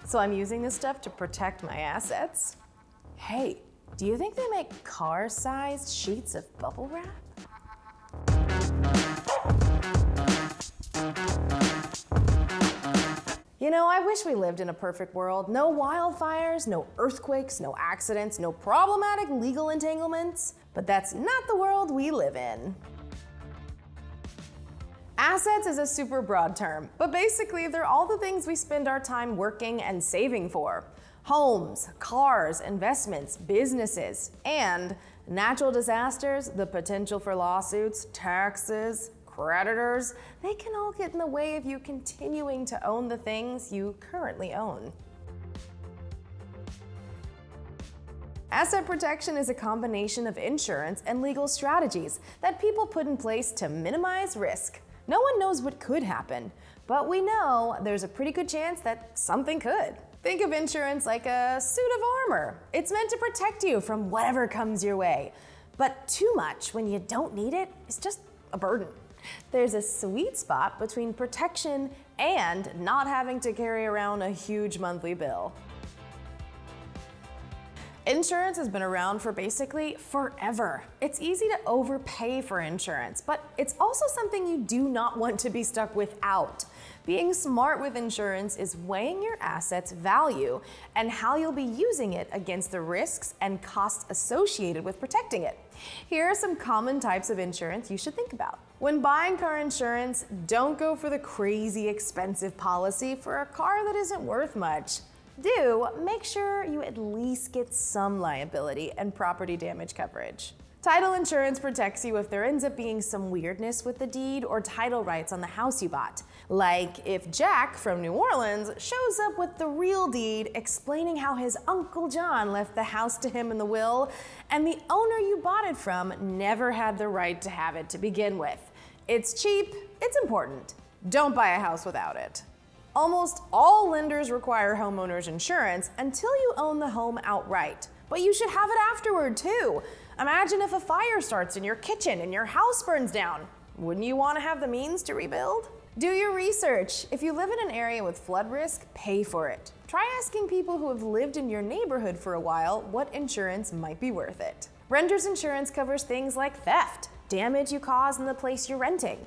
So I'm using this stuff to protect my assets. Hey, do you think they make car-sized sheets of bubble wrap? You know, I wish we lived in a perfect world. No wildfires, no earthquakes, no accidents, no problematic legal entanglements. But that's not the world we live in. Assets is a super broad term, but basically they're all the things we spend our time working and saving for. Homes, cars, investments, businesses, and natural disasters, the potential for lawsuits, taxes, creditors, they can all get in the way of you continuing to own the things you currently own. Asset protection is a combination of insurance and legal strategies that people put in place to minimize risk. No one knows what could happen, but we know there's a pretty good chance that something could. Think of insurance like a suit of armor. It's meant to protect you from whatever comes your way. But too much when you don't need it is just a burden. There's a sweet spot between protection and not having to carry around a huge monthly bill. Insurance has been around for basically forever. It's easy to overpay for insurance, but it's also something you do not want to be stuck without. Being smart with insurance is weighing your assets' value and how you'll be using it against the risks and costs associated with protecting it. Here are some common types of insurance you should think about. When buying car insurance, don't go for the crazy expensive policy for a car that isn't worth much. Make sure you at least get some liability and property damage coverage. Title insurance protects you if there ends up being some weirdness with the deed or title rights on the house you bought. Like if Jack from New Orleans shows up with the real deed explaining how his Uncle John left the house to him in the will, and the owner you bought it from never had the right to have it to begin with. It's cheap, it's important. Don't buy a house without it. Almost all lenders require homeowners insurance until you own the home outright, but you should have it afterward too. Imagine if a fire starts in your kitchen and your house burns down. Wouldn't you want to have the means to rebuild? Do your research. If you live in an area with flood risk, pay for it. Try asking people who have lived in your neighborhood for a while what insurance might be worth it. Renter's insurance covers things like theft, damage you cause in the place you're renting,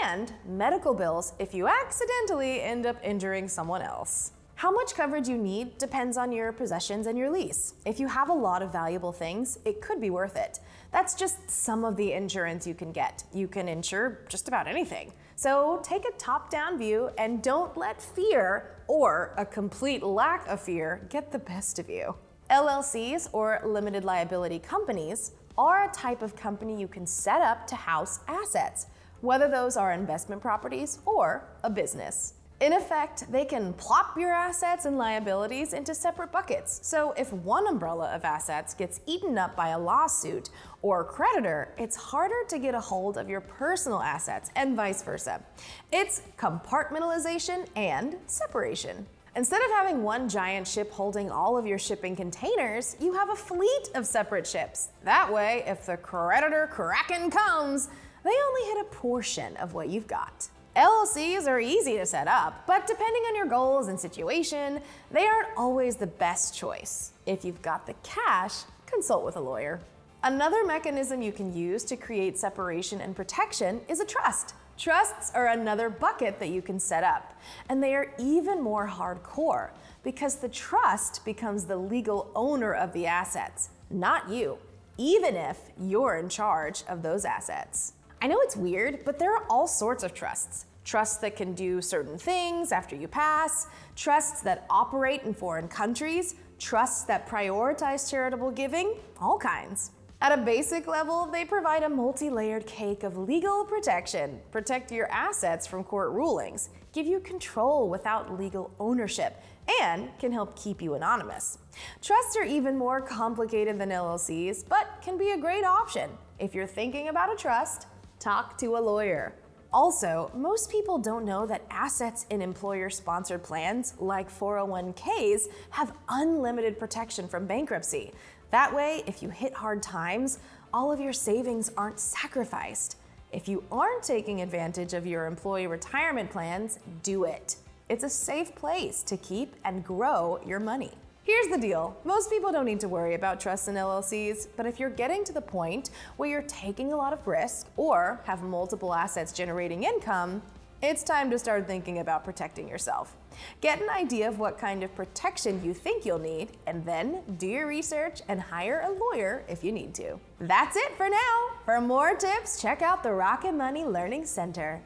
and medical bills if you accidentally end up injuring someone else. How much coverage you need depends on your possessions and your lease. If you have a lot of valuable things, it could be worth it. That's just some of the insurance you can get. You can insure just about anything. So take a top-down view and don't let fear, or a complete lack of fear, get the best of you. LLCs, or limited liability companies, are a type of company you can set up to house assets, whether those are investment properties or a business. In effect, they can plop your assets and liabilities into separate buckets. So if one umbrella of assets gets eaten up by a lawsuit or creditor, it's harder to get a hold of your personal assets and vice versa. It's compartmentalization and separation. Instead of having one giant ship holding all of your shipping containers, you have a fleet of separate ships. That way, if the creditor kraken comes, they only hit a portion of what you've got. LLCs are easy to set up, but depending on your goals and situation, they aren't always the best choice. If you've got the cash, consult with a lawyer. Another mechanism you can use to create separation and protection is a trust. Trusts are another bucket that you can set up, and they are even more hardcore because the trust becomes the legal owner of the assets, not you, even if you're in charge of those assets. I know it's weird, but there are all sorts of trusts. Trusts that can do certain things after you pass, trusts that operate in foreign countries, trusts that prioritize charitable giving, all kinds. At a basic level, they provide a multi-layered cake of legal protection, protect your assets from court rulings, give you control without legal ownership, and can help keep you anonymous. Trusts are even more complicated than LLCs, but can be a great option. If you're thinking about a trust, talk to a lawyer. Also, most people don't know that assets in employer-sponsored plans like 401ks have unlimited protection from bankruptcy. That way, if you hit hard times, all of your savings aren't sacrificed. If you aren't taking advantage of your employee retirement plans, do it. It's a safe place to keep and grow your money. Here's the deal. Most people don't need to worry about trusts and LLCs, but if you're getting to the point where you're taking a lot of risk or have multiple assets generating income, it's time to start thinking about protecting yourself. Get an idea of what kind of protection you think you'll need, and then do your research and hire a lawyer if you need to. That's it for now. For more tips, check out the Rocket Money Learning Center.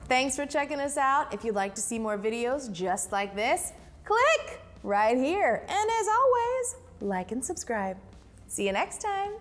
Thanks for checking us out. If you'd like to see more videos just like this, click right here. And as always, like and subscribe. See you next time.